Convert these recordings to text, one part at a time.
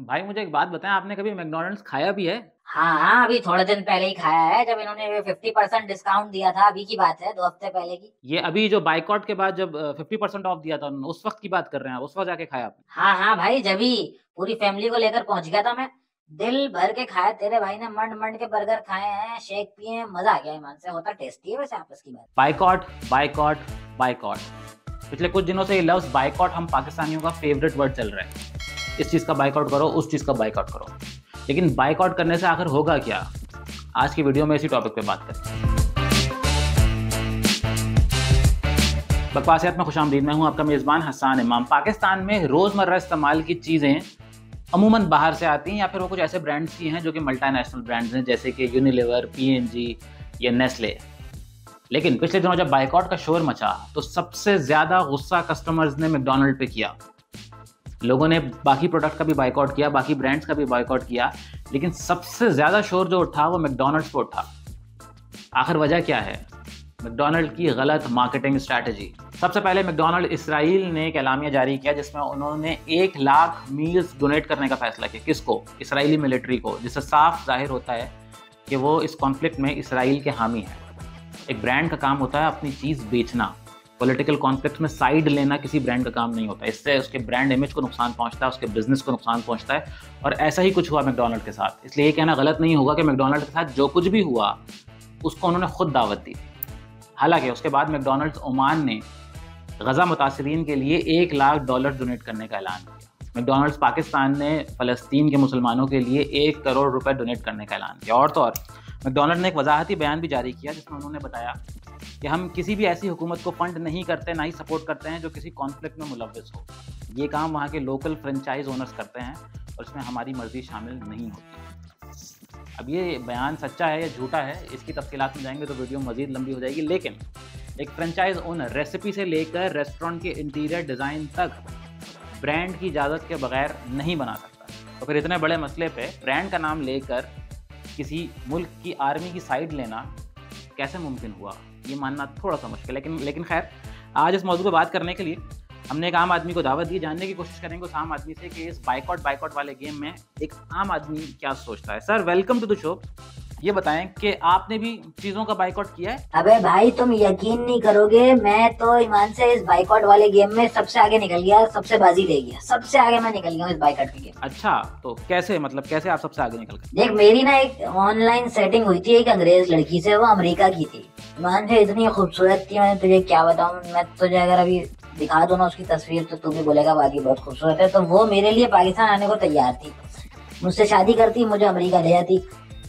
भाई मुझे एक बात बताएं, आपने कभी मैकडोनल्ड्स खाया भी है? हाँ हाँ, अभी थोड़े दिन पहले ही खाया है, जब इन्होंने 50% डिस्काउंट दिया था। अभी की बात है, 2 हफ्ते पहले की। ये अभी जो बाइकआउट के बाद जब 50% ऑफ दिया था उन्होंने, उस वक्त की बात कर रहे हैं आप? उस वक्त जाके खाया आपने? हाँ हाँ भाई, जब ही पूरी फैमिली को लेकर पहुंच गया था मैं। दिल भर के खाया, तेरे भाई ने मंड मंड के बर्गर खाए हैं, शेक पिए हैं, मजा आ गया। ईमान से होता टेस्टी है वैसे आपस की बात। Boycott, boycott, boycott. पिछले कुछ दिनों से ये लफ्ज बाइकआउट हम पाकिस्तानियों का फेवरेट वर्ड चल रहा है। इस चीज़ का बाइकआउट करो, उस चीज़ का बाइकआउट करो। लेकिन बाइकआउट करने से आखिर होगा क्या? आज की वीडियो में इसी टॉपिक पे बात करते हैं। बकवासियत में खुशामदीद। मैं हूं आपका मेज़बान हसन इमाम। पाकिस्तान में रोज़मर्रा इस्तेमाल की चीज़ें अमूमन बाहर से आती हैं या फिर वो कुछ ऐसे ब्रांड्स की हैं जो कि मल्टीनेशनल ब्रांड्स हैं, जैसे कि यूनिलीवर, पीएनजी या नेस्ले। लेकिन पिछले दिनों जब बाइकआउट का शोर मचा तो सबसे ज़्यादा गुस्सा कस्टमर्स ने मैकडोनल्ड पे किया। लोगों ने बाकी प्रोडक्ट का भी बाइकआउट किया, बाकी ब्रांड्स का भी बाइकआउट किया, लेकिन सबसे ज़्यादा शोर जो उठा वो मैकडोनल्ड्स पे उठा। आखिर वजह क्या है? मैकडोनल्ड की गलत मार्केटिंग स्ट्रैटेजी। सबसे पहले मैकडोनल्ड इसराइल ने एक एलामिया जारी किया जिसमें उन्होंने 1 लाख मील्स डोनेट करने का फैसला किया। किसको? इसराइली मिलिट्री को, जिससे साफ जाहिर होता है कि वो इस कॉन्फ्लिक्ट में इसराइल के हामी हैं। एक ब्रांड का काम होता है अपनी चीज़ बेचना। पॉलिटिकल कॉन्फ्लिक्ट में साइड लेना किसी ब्रांड का काम नहीं होता। इससे उसके ब्रांड इमेज को नुकसान पहुंचता है, उसके बिजनेस को नुकसान पहुंचता है। और ऐसा ही कुछ हुआ मैकडोनल्ड के साथ। इसलिए ये कहना गलत नहीं होगा कि मैकडोनल्ड के साथ जो कुछ भी हुआ उसको उन्होंने खुद दावत दी। हालांकि उसके बाद मैकडोनल्ड्स ओमान ने गजा मुतासरीन के लिए $1 लाख डोनेट करने का ऐलान किया। मैकडोनल्ड्स पाकिस्तान ने फ़लस्तीन के मुसलमानों के लिए $1 करोड़ डोनेट करने का ऐलान किया। और तो और मैकडोनल्ड ने एक वजाहती बयान भी जारी किया जिसमें उन्होंने बताया कि हम किसी भी ऐसी हुकूमत को फंड नहीं करते, ना ही सपोर्ट करते हैं जो किसी कॉन्फ्लिक्ट में मुलव्वस हो। ये काम वहाँ के लोकल फ्रेंचाइज ओनर्स करते हैं और इसमें हमारी मर्जी शामिल नहीं होती। अब ये बयान सच्चा है या झूठा है, इसकी तफसीलात में जाएंगे तो वीडियो मज़ीद लंबी हो जाएगी। लेकिन एक फ्रेंचाइज ओनर रेसिपी से लेकर रेस्टोरेंट के इंटीरियर डिज़ाइन तक ब्रांड की इजाज़त के बगैर नहीं बना सकता। तो फिर इतने बड़े मसले पे ब्रांड का नाम लेकर किसी मुल्क की आर्मी की साइड लेना कैसे मुमकिन हुआ? ये मानना थोड़ा सा मुश्किल है। लेकिन खैर, आज इस मौजू पर बात करने के लिए हमने एक आम आदमी को दावत दी। जानने की कोशिश करेंगे उस आम आदमी से कि इस बाइकआउट वाले गेम में एक आम आदमी क्या सोचता है। Sir, welcome to the show. ये बताएं कि आपने भी चीज़ों का बाइकआउट किया है? अबे भाई, तुम यकीन नहीं करोगे, मैं तो ईमान से इस बाइकआउट वाले गेम में सबसे आगे निकल गया, सबसे बाजी ले गया, सबसे आगे मैं निकल गया इस बाइकआउट के गेम। अच्छा, तो कैसे, मतलब कैसे आप सबसे आगे निकल गए? देख, मेरी ना एक ऑनलाइन सेटिंग हुई थी एक अंग्रेज लड़की से, वो अमेरिका की थी। ईमान से इतनी खूबसूरत थी, मैं तुझे क्या बताऊं। मैं तुझे अगर अभी दिखा दूं ना उसकी तस्वीर तो तू भी बोलेगा वाकई बहुत खूबसूरत है। तो वो मेरे लिए पाकिस्तान आने को तैयार थी, मुझसे शादी करती, मुझे अमेरिका ले जाती,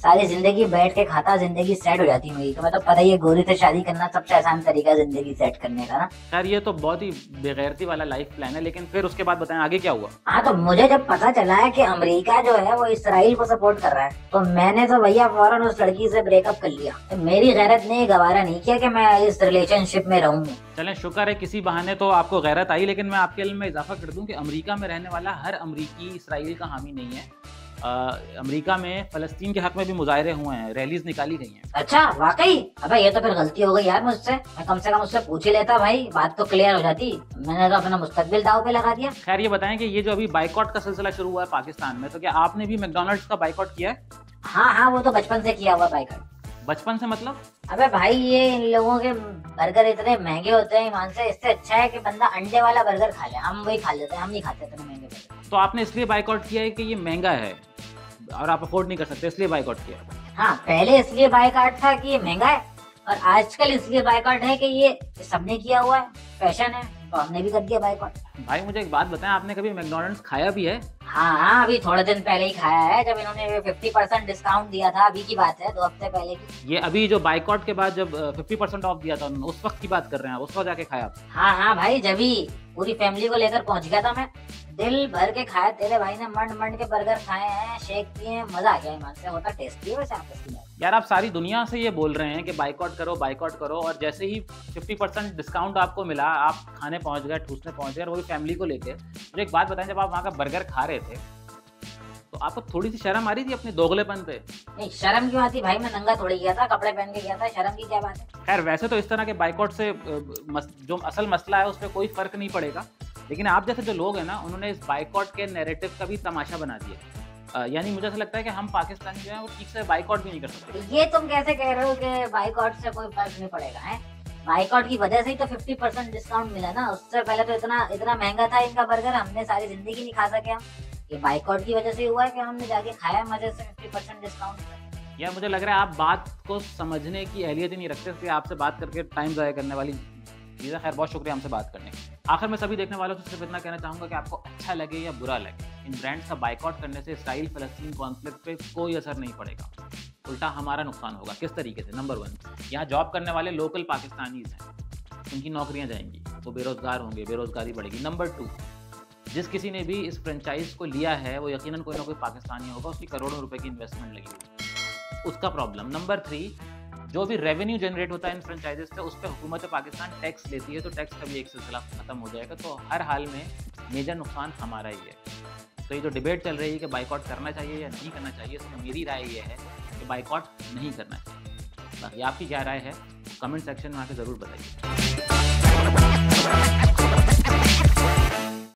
सारी जिंदगी बैठ के खाता, जिंदगी सेट हो जाती मेरी। तो मैं तो पता ही है, गोरी से शादी करना सबसे आसान तरीका जिंदगी सेट करने का ना। खैर, ये तो बहुत ही बेगैरती वाला लाइफ प्लान है, लेकिन फिर उसके बाद बताएं आगे क्या हुआ? हाँ, तो मुझे जब पता चला है कि अमेरिका जो है वो इसराइल को सपोर्ट कर रहा है, तो मैंने तो भैया फौरन उस लड़की से ब्रेकअप कर लिया। तो मेरी गैरत ने गवारा नहीं किया कि मैं इस रिलेशनशिप में रहूं। चलें, शुक्र है किसी बहाने तो आपको गैरत आई। लेकिन मैं आपके इल्म में इजाफा कर दूं कि अमेरिका में रहने वाला हर अमरीकी इसराइल का हामी नहीं है। अमेरिका में फ़लस्तीन के हक में भी मुजाहरे हुए हैं, रैलीज निकाली गई हैं। अच्छा, वाकई? अबे ये तो फिर गलती हो गई यार मुझसे। मैं कम से कम उससे पूछ ही लेता भाई, बात तो क्लियर हो जाती। मैंने तो अपना मुस्तकबिल दाव पे लगा दिया। खैर, ये बताएं कि ये जो अभी बाइकआउट का सिलसिला शुरू हुआ है पाकिस्तान में, तो क्या आपने भी मैकडोनल्ड्स का बाइकआउट किया है? हाँ हाँ, वो तो बचपन से किया हुआ बाइकआउट। बचपन से मतलब? अबे भाई, ये इन लोगों के बर्गर इतने महंगे होते हैं ईमान से, इससे अच्छा है कि बंदा अंडे वाला बर्गर खा ले। हम वही खा लेते हैं, हम नहीं खाते इतने महंगे बर्गर। तो आपने इसलिए बाइकआउट किया है कि ये महंगा है और आप अफोर्ड नहीं कर सकते, इसलिए बाइकआउट किया? हाँ, पहले इसलिए बाइकआउट था कि ये महंगा है, और आजकल इसलिए बाइकआउट है कि ये सबने किया हुआ है, फैशन है, तो हमने भी कर दिया बाइकआउट। भाई मुझे एक बात बताएं, आपने कभी मैकडोनल्ड्स खाया भी है? हाँ हाँ, अभी थोड़े दिन पहले ही खाया है, जब इन्होंने 50% डिस्काउंट दिया था। अभी की बात है, 2 हफ्ते पहले की। ये अभी जो बाइकआउट के बाद जब 50% ऑफ दिया था उन्होंने, उस वक्त की बात कर रहे हैं आप? उस वक्त जाके खाया आप? हाँ हाँ भाई, जब ही पूरी फैमिली को लेकर पहुंच गया था मैं। दिल भर के खाया, तेरे भाई ने मंड मंड के बर्गर खाए हैं, शेक पिए हैं, मजा आ गया। ईमान से होता टेस्टी है वैसे आपस की बात। यार, आप सारी दुनिया से ये बोल रहे हैं कि बाइकआउट करो, बाइकआउट करो, और जैसे ही 50% डिस्काउंट आपको मिला आप खाने पहुंच गए, ठूसने पहुंच गए, और वो भी फैमिली को लेके। मुझे एक बात बताएं, जब आप वहाँ का बर्गर खा रहे थे तो आपको थोड़ी सी शर्म आ रही थी अपने दोगलेपन पे? नहीं, शर्म क्यों आती भाई, मैं नंगा थोड़ी गया था, कपड़े पहन के गया था, शर्म की क्या बात है। खैर, वैसे तो इस तरह के बाइकआउट से जो असल मसला है उस पर कोई फर्क नहीं पड़ेगा। लेकिन आप जैसे जो लोग हैं ना, उन्होंने इस बाइकॉट के नैरेटिव का भी तमाशा बना दिया। यानी मुझे ऐसा लगता है कि हम पाकिस्तान जो है वो ठीक से बाइकॉट भी नहीं कर सकते। ये तुम कैसे कह रहे हो कि बाइकॉट से कोई फर्क नहीं पड़ेगा है? बाइकॉट की वजह से ही तो 50% डिस्काउंट मिला ना। उससे पहले तो इतना इतना महंगा था इनका बर्गर, हमने सारी जिंदगी नहीं खा सके हम। ये बाइकॉट की वजह से हुआ है कि हमने जाके खाया मजे से 50% डिस्काउंट। यार मुझे लग रहा है आप बात को समझने की अहलियत ही नहीं रखते, इसलिए आपसे बात करके टाइम ज़ाया करने वाली चीज़ है। खैर बहुत शुक्रिया हमसे बात करने का। आखिर में सभी देखने वालों से सिर्फ इतना कहना चाहूँगा कि आपको अच्छा लगे या बुरा लगे, इन ब्रांड्स का बाइकआउट करने से इसराइल फ़लस्तीन कॉन्फ्लिक्ट पे कोई असर नहीं पड़ेगा, उल्टा हमारा नुकसान होगा। किस तरीके से? नंबर 1, यहाँ जॉब करने वाले लोकल पाकिस्तानीज़ हैं, उनकी नौकरियाँ जाएंगी, वो बेरोज़गार होंगे, बेरोज़गारी बढ़ेगी। नंबर 2, जिस किसी ने भी इस फ्रेंचाइज़ को लिया है वो यकीनन कोई ना कोई पाकिस्तानी होगा, उसकी करोड़ों रुपए की इन्वेस्टमेंट लगी हुई, उसका प्रॉब्लम। नंबर 3, जो भी रेवेन्यू जनरेट होता है इन फ्रेंचाइजेस से, उस पर हुकूमत पाकिस्तान टैक्स लेती है, तो टैक्स का भी एक सिलसिला खत्म हो जाएगा। तो हर हाल में मेजर नुकसान हमारा ही है। तो ये जो डिबेट चल रही है कि बाइकआउट करना चाहिए या नहीं करना चाहिए, इसमें मेरी राय ये है कि बाइकआउट नहीं करना चाहिए। बाकी आपकी क्या राय है कमेंट सेक्शन में आके ज़रूर बताइए।